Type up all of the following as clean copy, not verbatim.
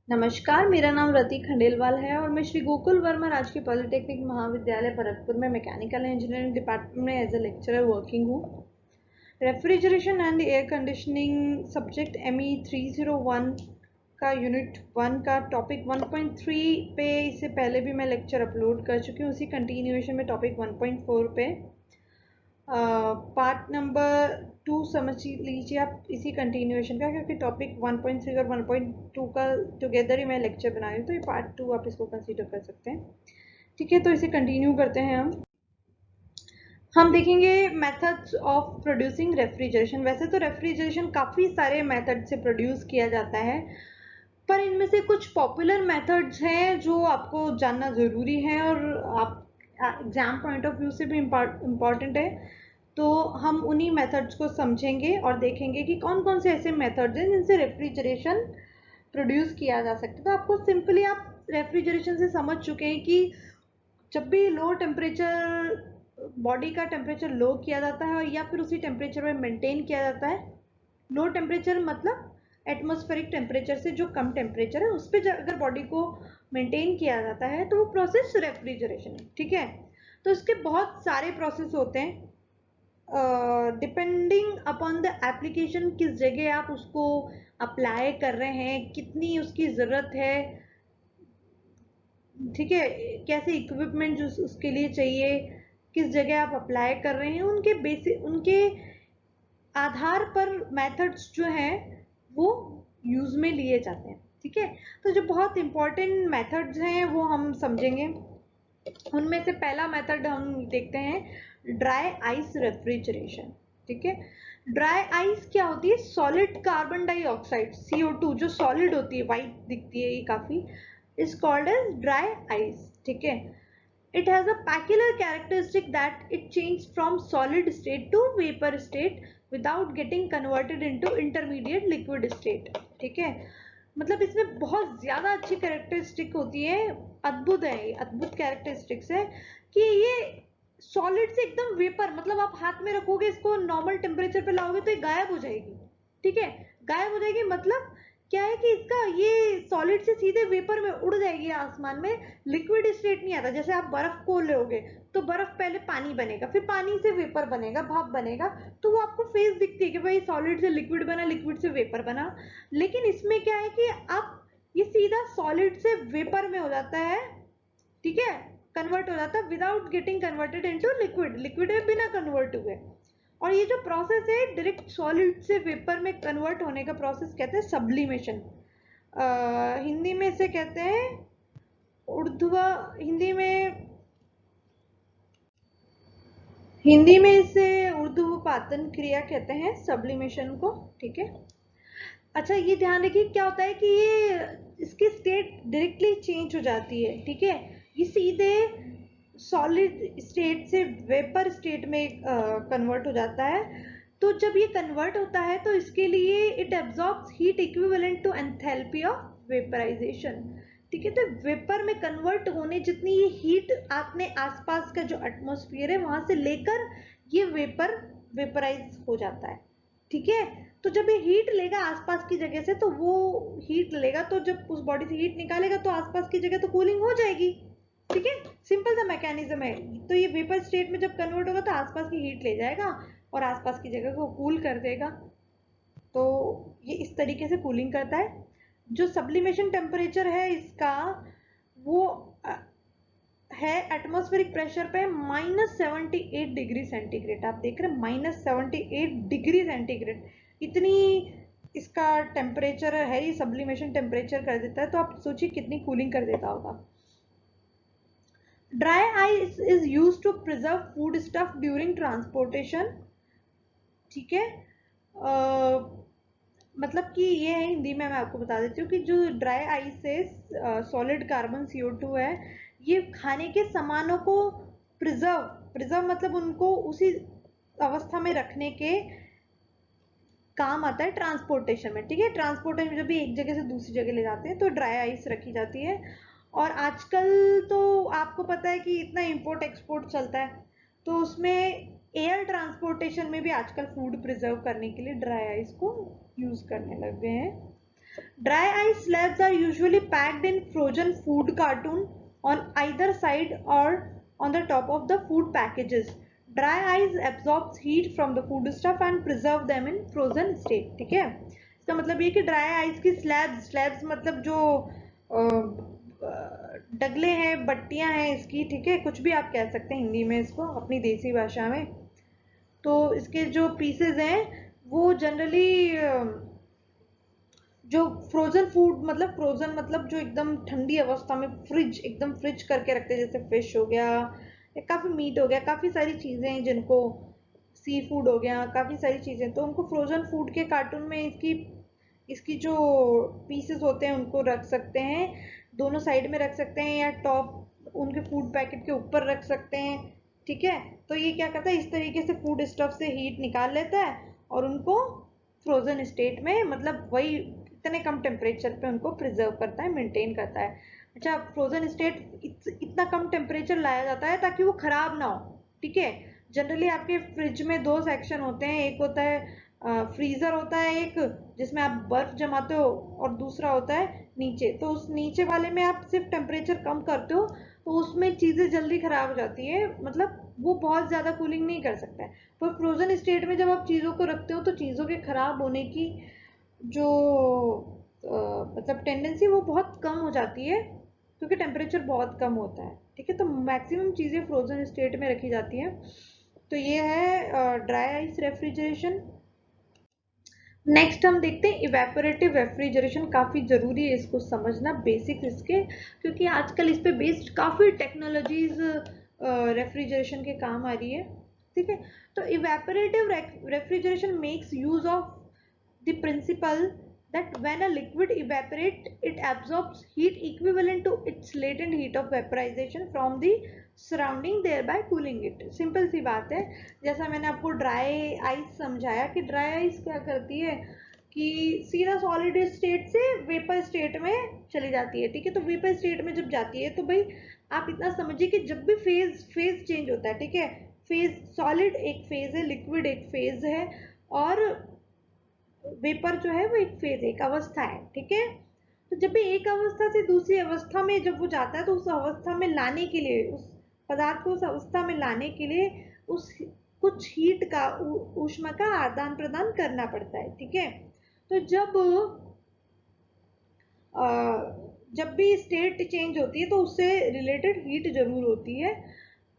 नमस्कार, मेरा नाम रति खंडेलवाल है और मैं श्री गोकुल वर्मा राजकीय पॉलिटेक्निक महाविद्यालय भरतपुर में मैकेनिकल इंजीनियरिंग डिपार्टमेंट में एज ए लेक्चरर वर्किंग हूँ। Refrigeration and air conditioning subject ME 301 का यूनिट 1 का टॉपिक 1.3 पे इससे पहले भी मैं लेक्चर अपलोड कर चुकी हूँ। उसी कंटिन्यूएशन में टॉपिक 1.4 पे पार्ट नंबर 2 समझ लीजिए आप इसी कंटिन्यूएशन का, क्योंकि टॉपिक 1.3 और 1.2 का टुगेदर ही मैं लेक्चर बना रही हूँ, तो ये पार्ट 2 आप इसको कंसीडर कर सकते हैं। ठीक है, तो इसे कंटिन्यू करते हैं। हम देखेंगे मेथड्स ऑफ प्रोड्यूसिंग रेफ्रिजरेशन। वैसे तो रेफ्रिजरेशन काफ़ी सारे मेथड से प्रोड्यूस किया जाता है, पर इनमें से कुछ पॉपुलर मेथड्स हैं जो आपको जानना ज़रूरी है और आप एग्जाम पॉइंट ऑफ व्यू से भी इम्पॉर्टेंट है। तो हम उन्हीं मेथड्स को समझेंगे और देखेंगे कि कौन कौन से ऐसे मेथड्स हैं जिनसे रेफ्रिजरेशन प्रोड्यूस किया जा सकता है। तो आपको सिंपली आप रेफ्रिजरेशन से समझ चुके हैं कि जब भी लो टेम्परेचर बॉडी का टेम्परेचर लो किया जाता है या फिर उसी टेम्परेचर में मेंटेन किया जाता है। लो टेम्परेचर मतलब एटमॉस्फेरिक टेम्परेचर से जो कम टेम्परेचर है उस पर अगर बॉडी को मेंटेन किया जाता है तो वो प्रोसेस रेफ्रिजरेशन है। ठीक है, तो इसके बहुत सारे प्रोसेस होते हैं डिपेंडिंग अपॉन द एप्लीकेशन, किस जगह आप उसको अप्लाई कर रहे हैं, कितनी उसकी ज़रूरत है। ठीक है, कैसे इक्विपमेंट जो उसके लिए चाहिए, किस जगह आप अप्लाई कर रहे हैं, उनके बेसिक उनके आधार पर मेथड्स जो हैं वो यूज़ में लिए जाते हैं। ठीक है, तो जो बहुत इंपॉर्टेंट मेथड्स हैं वो हम समझेंगे। उनमें से पहला मेथड हम देखते हैं ड्राई आइस रेफ्रिजरेशन। ठीक है, ड्राई आइस क्या होती है? सॉलिड कार्बन डाइऑक्साइड CO2 जो सॉलिड होती है, वाइट दिखती है, ये काफी is called as dry ice. ठीक है, it has a peculiar characteristic that it changes from solid state to vapor state without getting converted into intermediate liquid state। ठीक है, मतलब इसमें बहुत ज्यादा अच्छी कैरेक्टरिस्टिक होती है, अद्भुत है, अद्भुत कैरेक्टरिस्टिक्स है कि ये सॉलिड से एकदम वेपर, मतलब आप हाथ में रखोगे इसको, नॉर्मल टेम्परेचर पे लाओगे तो ये गायब हो जाएगी। ठीक है, गायब हो जाएगी मतलब क्या है कि इसका ये सॉलिड से सीधे वेपर में उड़ जाएगी आसमान में, लिक्विड स्टेट नहीं आता। जैसे आप बर्फ को लोगे तो बर्फ पहले पानी बनेगा, फिर पानी से वेपर बनेगा, भाप बनेगा, तो वो आपको फेज दिखती है कि भाई सॉलिड से लिक्विड बना, लिक्विड से वेपर बना। लेकिन इसमें क्या है कि आप ये सीधा सॉलिड से वेपर में हो जाता है। ठीक है, कन्वर्ट हो जाता है without getting converted into liquid, liquid में बिना कन्वर्ट हुए। और ये जो प्रोसेस है डायरेक्ट सॉलिड से वेपर में कन्वर्ट होने का प्रोसेस कहते हैं सब्लिमेशन। हिंदी में इसे कहते हैं हिंदी में इसे ऊर्ध्वपातन क्रिया कहते हैं, सब्लिमेशन को। ठीक है, अच्छा ये ध्यान रखिए क्या होता है कि ये इसकी स्टेट डायरेक्टली चेंज हो जाती है। ठीक है, ये सीधे सॉलिड स्टेट से वेपर स्टेट में कन्वर्ट हो जाता है। तो जब ये कन्वर्ट होता है तो इसके लिए it absorbs heat equivalent to enthalpy of vaporisation. ठीक है, तो वेपर में कन्वर्ट होने जितनी ये हीट आपने आसपास का जो एटमॉस्फेयर है वहां से लेकर ये वेपर वेपराइज हो जाता है। ठीक है, तो जब ये हीट लेगा आसपास की जगह से तो वो हीट लेगा, तो जब उस बॉडी से हीट निकालेगा तो आसपास की जगह तो कूलिंग हो जाएगी। ठीक है, सिंपल सा मैकेनिज्म है। तो ये वेपर स्टेट में जब कन्वर्ट होगा तो आसपास की हीट ले जाएगा और आसपास की जगह को कूल कर देगा। तो ये इस तरीके से कूलिंग करता है। जो सब्लिमेशन टेम्परेचर है इसका वो है एटमॉस्फेरिक प्रेशर पे -78 डिग्री सेंटीग्रेड। आप देख रहे हैं -78 डिग्री सेंटीग्रेड, इतनी इसका टेम्परेचर है, ये सब्लिमेशन टेम्परेचर कर देता है। तो आप सोचिए कितनी कूलिंग कर देता होगा। Dry ice is use to preserve food stuff during transportation. ठीक है, मतलब कि ये है, हिंदी में मैं आपको बता देती हूँ कि जो ड्राई आइस है, सॉलिड कार्बन CO2 है, ये खाने के सामानों को प्रिजर्व प्रिजर्व मतलब उनको उसी अवस्था में रखने के काम आता है ट्रांसपोर्टेशन में। ठीक है, ट्रांसपोर्टेशन में जब भी एक जगह से दूसरी जगह ले जाते हैं तो ड्राई आइस रखी जाती है। और आजकल तो आपको पता है कि इतना इंपोर्ट एक्सपोर्ट चलता है, तो उसमें एयर ट्रांसपोर्टेशन में भी आजकल फूड प्रिजर्व करने के लिए ड्राई आइस को यूज करने लग गए हैं। Dry ice slabs are usually packed in frozen food carton on either side or on the top of the food packages. Dry ice absorbs heat from the foodstuff and preserve them in frozen state. ठीक है, इसका मतलब ये कि dry ice की slabs मतलब जो डगले हैं, बट्टियां हैं इसकी, ठीक है, कुछ भी आप कह सकते हैं हिंदी में इसको अपनी देसी भाषा में। तो इसके जो पीसेज हैं वो जनरली जो फ्रोजन फूड मतलब फ्रोजन मतलब जो एकदम ठंडी अवस्था में एकदम फ्रिज करके रखते हैं, जैसे फिश हो गया या काफ़ी मीट हो गया, काफ़ी सारी चीज़ें हैं जिनको, सी फूड हो गया, काफ़ी सारी चीज़ें, तो उनको फ्रोजन फूड के कार्टून में इसकी इसकी जो पीसेस होते हैं उनको रख सकते हैं, दोनों साइड में रख सकते हैं या टॉप उनके फूड पैकेट के ऊपर रख सकते हैं। ठीक है, तो ये क्या करता है, इस तरीके से फूड स्टफ से हीट निकाल लेता है और उनको फ्रोजन स्टेट में मतलब वही इतने कम टेम्परेचर पे उनको प्रिजर्व करता है, मेंटेन करता है। अच्छा, फ्रोजन स्टेट इतना कम टेम्परेचर लाया जाता है ताकि वो खराब ना हो। ठीक है, जनरली आपके फ्रिज में दो सेक्शन होते हैं, एक होता है फ्रीजर होता है एक, जिसमें आप बर्फ जमाते हो, और दूसरा होता है नीचे। तो उस नीचे वाले में आप सिर्फ टेम्परेचर कम करते हो तो उसमें चीज़ें जल्दी खराब हो जाती है, मतलब वो बहुत ज़्यादा कूलिंग नहीं कर सकता है। पर फ्रोजन स्टेट में जब आप चीज़ों को रखते हो तो चीज़ों के खराब होने की जो मतलब टेंडेंसी वो बहुत कम हो जाती है, क्योंकि टेम्परेचर बहुत कम होता है। ठीक है, तो मैक्सिमम चीज़ें फ्रोजन स्टेट में रखी जाती हैं। तो ये है ड्राई आइस रेफ्रिजरेशन। नेक्स्ट हम देखते हैं इवेपोरेटिव रेफ्रिजरेशन। काफ़ी ज़रूरी है इसको समझना, बेसिक्स इसके, क्योंकि आजकल इस पे बेस्ड काफ़ी टेक्नोलॉजीज रेफ्रिजरेशन के काम आ रही है। ठीक है, तो evaporative refrigeration makes use of the principle that when a liquid evaporates, it absorbs heat equivalent to its latent heat of vaporization from the surrounding, thereby cooling it. Simple सी बात है, जैसा मैंने आपको ड्राई आइस समझाया कि dry ice क्या करती है कि सीधा सॉलिड स्टेट से वेपर स्टेट में चली जाती है। ठीक है, तो वेपर स्टेट में जब जाती है तो भाई आप इतना समझिए कि जब भी फेज चेंज होता है, ठीक है, फेज सॉलिड एक फेज है, लिक्विड एक फेज है, और वेपर जो है वो एक फेज, एक अवस्था है। ठीक है, तो जब भी एक अवस्था से दूसरी अवस्था में जब वो जाता है तो उस अवस्था में लाने के लिए, उस पदार्थ को उस अवस्था में लाने के लिए उस कुछ हीट का ऊष्मा का आदान प्रदान करना पड़ता है। ठीक है, तो जब भी स्टेट चेंज होती है तो उससे रिलेटेड हीट जरूर होती है।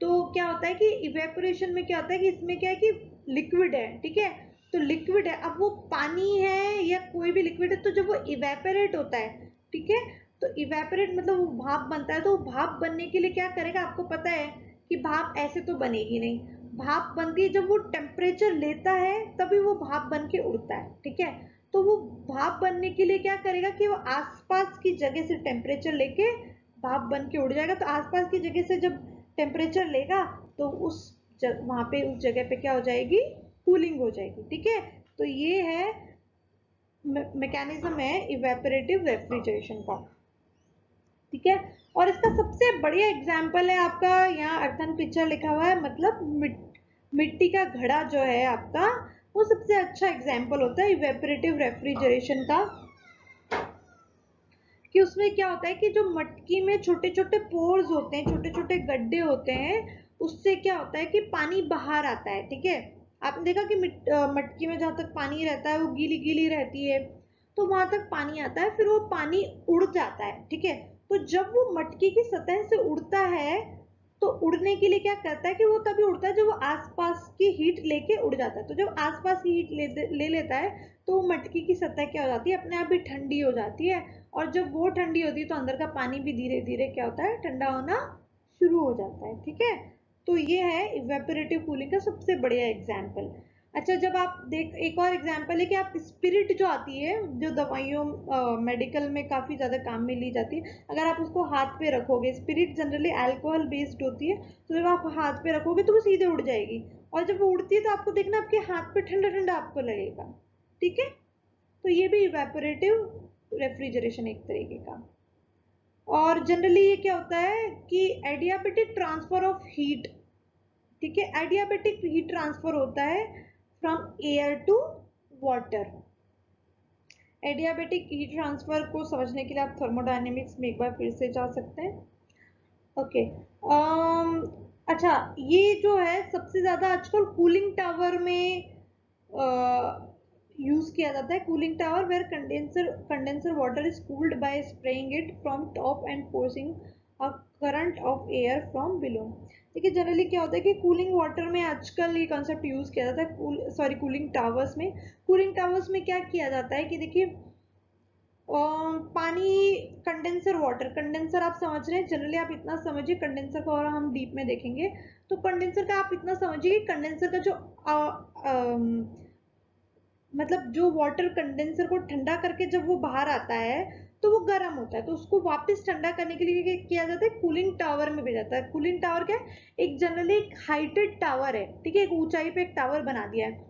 तो क्या होता है कि इवेपोरेशन में क्या होता है कि इसमें क्या है कि लिक्विड है, ठीक है, तो लिक्विड है, अब वो पानी है या कोई भी लिक्विड है, तो जब वो इवेपोरेट होता है, ठीक है, तो इवेपोरेट मतलब वो भाप बनता है, तो भाप बनने के लिए क्या करेगा, आपको पता है कि भाप ऐसे तो बनेगी नहीं, भाप बनती है जब वो टेम्परेचर लेता है तभी वो भाप बन के उड़ता है। ठीक है, तो वो भाप बनने के लिए क्या करेगा कि वो आसपास की जगह से टेम्परेचर लेके भाप बन के उड़ जाएगा। तो आसपास की जगह से जब टेम्परेचर लेगा तो वहां पे उस जगह पे क्या हो जाएगी, कूलिंग हो जाएगी। ठीक है, तो ये है मैकेनिज्म है इवेपोरेटिव रेफ्रिजरेशन का। ठीक है, और इसका सबसे बढ़िया एग्जाम्पल है आपका, यहाँ अर्थन पिक्चर लिखा हुआ है, मतलब मिट्टी का घड़ा जो है आपका, वो सबसे अच्छा एग्जाम्पल होता है इवेपोरेटिव रेफ्रिजरेशन का। कि उसमें क्या होता है कि जो मटकी में छोटे छोटे पोर्स होते हैं, छोटे छोटे गड्ढे होते हैं, उससे क्या होता है कि पानी बाहर आता है। ठीक है, आपने देखा कि मटकी में जहाँ तक पानी रहता है वो गीली गीली रहती है, तो वहां तक पानी आता है, फिर वो पानी उड़ जाता है। ठीक है, तो जब वो मटकी की सतह से उड़ता है तो उड़ने के लिए क्या करता है कि वो तभी उड़ता है जब वो आसपास की हीट लेके उड़ जाता है। तो जब आसपास की हीट ले लेता है तो वो मटकी की सतह क्या हो जाती है, अपने आप ही ठंडी हो जाती है, और जब वो ठंडी होती है तो अंदर का पानी भी धीरे धीरे क्या होता है, ठंडा होना शुरू हो जाता है। ठीक है, तो ये है इवेपोरेटिव कूलिंग का सबसे बढ़िया एग्जाम्पल। अच्छा, जब आप देख, एक और एग्जाम्पल है कि आप स्पिरिट जो आती है, जो दवाइयों मेडिकल में काफ़ी ज़्यादा काम में ली जाती है, अगर आप उसको हाथ पे रखोगे, स्पिरिट जनरली अल्कोहल बेस्ड होती है, तो जब आप हाथ पे रखोगे तो वो सीधे उड़ जाएगी, और जब वो उड़ती है तो आपको देखना आपके हाथ पे ठंडा ठंडा आपको लगेगा। ठीक है, तो ये भी इवेपोरेटिव रेफ्रिजरेशन एक तरीके का। और जनरली ये क्या होता है कि एडियाबेटिक ट्रांसफर ऑफ हीट, ठीक है, एडियाबेटिक हीट ट्रांसफर होता है from air to water. Adiabatic heat transfer को समझने के लिए आप थर्मोडायनेमिक्स में एक बार फिर से जा सकते हैं। ओके अच्छा, ये जो है सबसे ज्यादा आजकल कूलिंग टावर में यूज किया जाता है। Cooling tower where condenser water is cooled by spraying it from top and forcing a current of air from below. देखिए जनरली क्या होता है कि कूलिंग वाटर में आजकल ये कॉन्सेप्ट यूज किया जाता है, कूलिंग टावर्स में। कूलिंग टावर्स में क्या किया जाता है कि देखिए पानी, कंडेंसर वाटर, कंडेंसर आप समझ रहे हैं, जनरली आप इतना समझिए, कंडेंसर को और हम डीप में देखेंगे तो कंडेंसर का आप इतना समझिए कि कंडेंसर का जो मतलब जो वाटर कंडेंसर को ठंडा करके जब वो बाहर आता है तो वो गर्म होता है, तो उसको वापस ठंडा करने के लिए क्या किया जाता है, कूलिंग टावर में भेजा जाता है। कूलिंग टावर क्या है, एक जनरली एक हाइटेड टावर है, ठीक है, एक ऊंचाई पे एक टावर बना दिया है।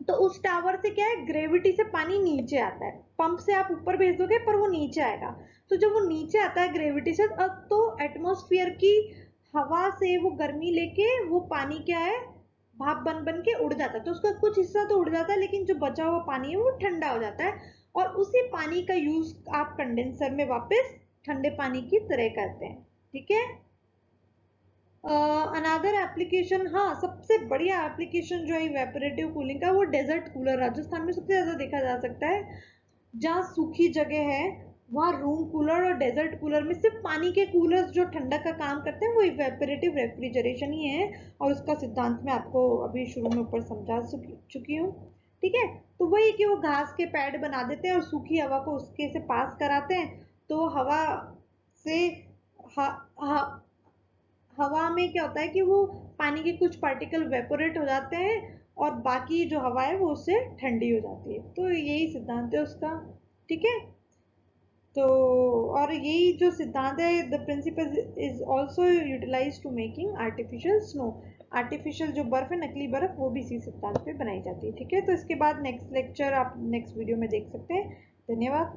तो उस टावर से क्या है, ग्रेविटी से पानी नीचे आता है, पंप से आप ऊपर भेज दोगे पर वो नीचे आएगा। तो जब वो नीचे आता है ग्रेविटी से, अब तो एटमॉस्फेयर की हवा से वो गर्मी लेके वो पानी क्या है, भाप बन बन के उड़ जाता है। तो उसका कुछ हिस्सा तो उड़ जाता है, लेकिन जो बचा हुआ पानी है वो ठंडा हो जाता है, और उसी पानी का यूज आप कंडेंसर में वापस ठंडे पानी की तरह करते हैं, ठीक है। अनदर एप्लीकेशन, हाँ सबसे बढ़िया एप्लीकेशन जो है इवेपोरेटिव कूलिंग का, वो डेजर्ट कूलर राजस्थान में सबसे ज्यादा देखा जा सकता है। जहाँ सूखी जगह है वहाँ रूम कूलर और डेजर्ट कूलर में सिर्फ पानी के कूलर्स जो ठंडक का काम करते हैं वो इवेपोरेटिव रेफ्रिजरेशन ही है, और उसका सिद्धांत मैं आपको अभी शुरू में ऊपर समझा चुकी हूँ, ठीक है। तो वही कि वो घास के पैड बना देते हैं और सूखी हवा को उसके से पास कराते हैं, तो हवा से ह, ह, हवा में क्या होता है कि वो पानी के कुछ पार्टिकल वेपोरेट हो जाते हैं और बाकी जो हवा है वो उससे ठंडी हो जाती है। तो यही सिद्धांत है उसका, ठीक है। तो और यही जो सिद्धांत है, the principle is also utilise to making artificial snow. Artificial जो बर्फ है, नकली बर्फ, वो भी इसी सिद्धांत पे बनाई जाती है, ठीक है। तो इसके बाद नेक्स्ट लेक्चर आप नेक्स्ट वीडियो में देख सकते हैं। धन्यवाद।